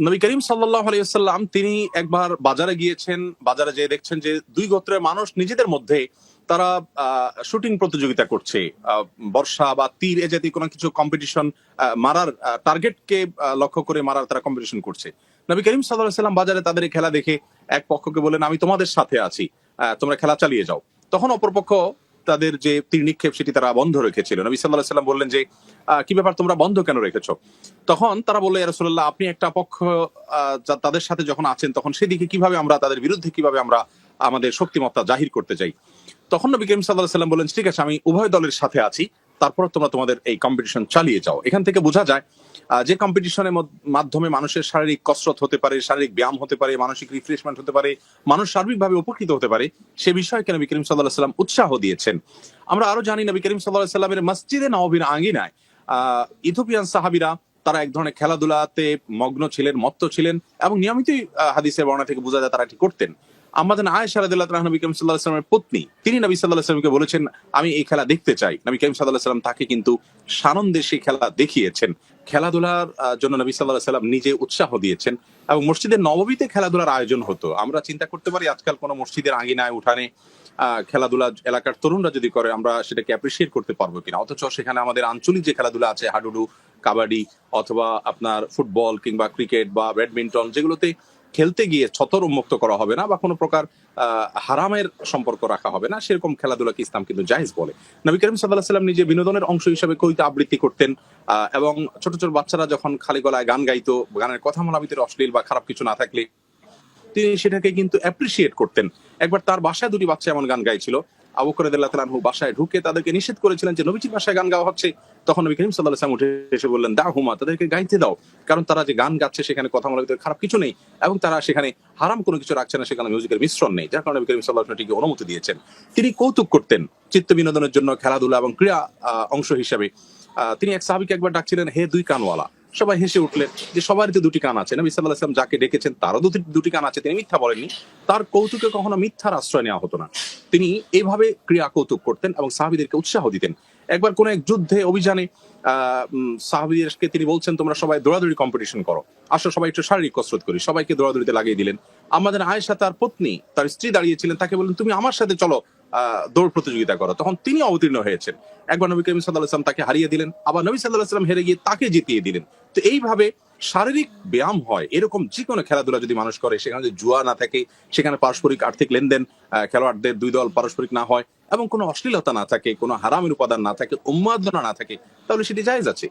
নবী করিম সাল্লাল্লাহু আলাইহি ওয়াসাল্লাম তিনি একবার বাজারে গিয়েছেন। বাজারে যেয়ে দেখছেন যে দুই গোত্রের মানুষ নিজেদের মধ্যে তারা শুটিং প্রতিযোগিতা করছে। বর্ষা বা তীর এ জাতীয় কোনো কিছু কম্পিটিশন, মারার টার্গেটকে লক্ষ্য করে মারার তারা কম্পিটিশন করছে। নবী করিম সাল্লাল্লাহু আলাইহি ওয়াসাল্লাম বাজারে তাদের এই খেলা দেখে এক পক্ষকে বললেন, আমি তোমাদের সাথে আছি, তোমরা খেলা চালিয়ে যাও। তখন অপরপক্ষ তাদের যে তীর নিক্ষেপ সেটি তারা বন্ধ রেখেছিল। নবী সাল্লাল্লাহু আলাইহি ওয়াসাল্লাম বললেন যে কি ব্যাপার, তোমরা বন্ধ কেন রেখেছো? তখন তারা বলল, ইয়া রাসূলুল্লাহ, আপনি একটা পক্ষ তাদের সাথে যখন আছেন তখন সেদিকে কিভাবে আমরা তাদের বিরুদ্ধে কিভাবে আমরা আমাদের শক্তিমত্তা জাহির করতে যাই। তখন নবী করিম সাল্লাল্লাহু আলাইহি ওয়াসাল্লাম বলেন, ঠিক আছে, আমি উভয় দলের সাথে আছি, তারপর তোমরা তোমাদের এই কম্পিটিশন চালিয়ে যাও। এখান থেকে বোঝা যায় যে কম্পিটিশনের মাধ্যমে মানুষের শারীরিক কসরত হতে পারে, শারীরিক ব্যায়াম হতে পারে, মানসিক রিফ্রেশমেন্ট হতে পারে, মানুষ সার্বিকভাবে উপকৃত হতে পারে, সে বিষয়কে নবী করিম সাল্লাল্লাহু আলাইহি ওয়াসাল্লাম উৎসাহ দিয়েছেন। আমরা আরো জানি নবী করিম সাল্লাল্লাহু আলাইহি ওয়াসাল্লামের মসজিদে নববীর আঙ্গিনায় ইথিওপিয়ান সাহাবীরা তারা এক ধরনের খেলাধুলাতে মগ্ন ছিলেন, মত্ত ছিলেন, এবং নিয়মিতই হাদিসের বর্ণনা থেকে বোঝা যায় তারা এটি করতেন। আমাদের আয়েশা রাদিয়াল্লাহু তাআলা নবী করিম সাল্লাল্লাহু আলাইহি ওয়াসাল্লামের পত্নী, তিনি নবী সাল্লাল্লাহু আলাইহি ওয়াসাল্লামকে বলেছেন, আমি এই খেলা দেখতে চাই। নবী করিম সাল্লাল্লাহু আলাইহি ওয়াসাল্লাম তাকে কিন্তু সানন্দে সেই খেলা দেখিয়েছেন। খেলাধুলার জন্য নবী সাল্লাল্লাহু আলাইহি ওয়াসাল্লাম নিজে উৎসাহ দিয়েছেন, এবং মসজিদের নববীতে খেলাধুলার আয়োজন হতো। আমরা চিন্তা করতে পারি আজকাল কোন মসজিদের আঙ্গিনায় উঠানে খেলাধুলা এলাকার তরুণরা যদি করে, আমরা সেটাকে অ্যাপ্রিসিয়েট করতে পারবো কিনা। অথচ সেখানে আমাদের আঞ্চলিক যে খেলাধুলা আছে, হাডুডু, কাবাডি, অথবা আপনার ফুটবল কিংবা ক্রিকেট বা ব্যাডমিন্টন, যেগুলোতে খেলতে গিয়ে ছতর উন্মুক্ত করা হবে না বা কোনো প্রকার হারামের সম্পর্ক রাখা হবে না, সেরকম খেলাধুলাকে ইসলাম কিন্তু জায়েজ বলে। নবী করিম সাল্লাল্লাহু আলাইহি ওয়াসাল্লাম নিজে বিনোদনের অংশ হিসেবে কবিতা আবৃত্তি করতেন, এবং ছোট ছোট বাচ্চারা যখন খালি গলায় গান গাইতো, গানের কথা মালার ভিতরে অশ্লীল বা খারাপ কিছু না থাকলে তিনি সেটাকে কিন্তু অ্যাপ্রিসিয়েট করতেন। একবার তার বাসায় দুটি বাচ্চা এমন গান গাইছিল, আবু বকর রাদিয়াল্লাহু তাআলা আনহু বাসায় ঢুকে তাদেরকে নিষেধ করেছিলেন যে নবীজির বাসায় গান গাওয়া হচ্ছে। তখন নবী করিম সাল্লাল্লাহু আলাইহি ওয়াসাল্লাম উঠে এসে বললেন, দা হুমা, তাদেরকে গাইতে দাও, কারণ তারা যে গান গাচ্ছে সেখানে কথা বলার ভিতরে খারাপ কিছু নেই, এবং তারা সেখানে হারাম কোনো কিছু রাখছে না, সেখানে মিউজিকের মিশ্রণ নেই, যার কারণে নবী করিম সাল্লাল্লাহু আলাইহি ওয়াসাল্লাম এটিকে অনুমতি দিয়েছেন। তিনি কৌতুক করতেন চিত্ত বিনোদনের জন্য, খেলাধুলা এবং ক্রীড়া অংশ হিসেবে। তিনি এক সাহাবীকে একবার ডাকছিলেন, হে দুই কানওয়ালা। সবাই হেসে উঠলেন যে সবারই তো দুটি কান আছে। নবী সাল্লাল্লাহু আলাইহি ওয়াসাল্লাম যাকে ডেকেছেন তারও দুটি কান আছে, তিনি মিথ্যা বলেননি। তার কৌতুকে কখনো মিথ্যার আশ্রয় নেওয়া হতো না। তিনি এইভাবে ক্রিয়া কৌতুক করতেন এবং সাহাবীদেরকে উৎসাহ দিতেন। একবার কোন এক যুদ্ধে, অভিযানে সাহাবীদেরকে তিনি বলছেন, তোমরা সবাই দৌড়াদৌড়ি কম্পিটিশন করো, আসো সবাই একটু শারীরিক কসরত করি। সবাইকে দৌড়াদৌড়িতে লাগিয়ে দিলেন। আমাদের আয়েশা, তার পত্নী, তার স্ত্রী দাঁড়িয়েছিলেন, তাকে বললেন, তুমি আমার সাথে চলো, দৌড় প্রতিযোগিতা করো। তখন তিনি অবতীর্ণ হয়েছেন। একবার নবী করিম সাল্লাল্লাহু আলাইহি ওয়াসাল্লাম তাকে হারিয়ে দিলেন, আবার নবী সাল্লাল্লাহু আলাইহি ওয়াসাল্লাম হেরে গিয়ে তাকে জিতিয়ে দিলেন। তো এইভাবে শারীরিক ব্যায়াম হয়। এরকম যে কোনো খেলাধুলা যদি মানুষ করে, সেখানে যদি জুয়া না থাকে, সেখানে পারস্পরিক আর্থিক লেনদেন, খেলোয়াড়দের দুই দল পারস্পরিক না হয়, এবং কোনো অশ্লীলতা না থাকে, কোনো হারামের উপাদান না থাকে, উন্মাদনা না থাকে, তাহলে সেটি জায়েজ আছে।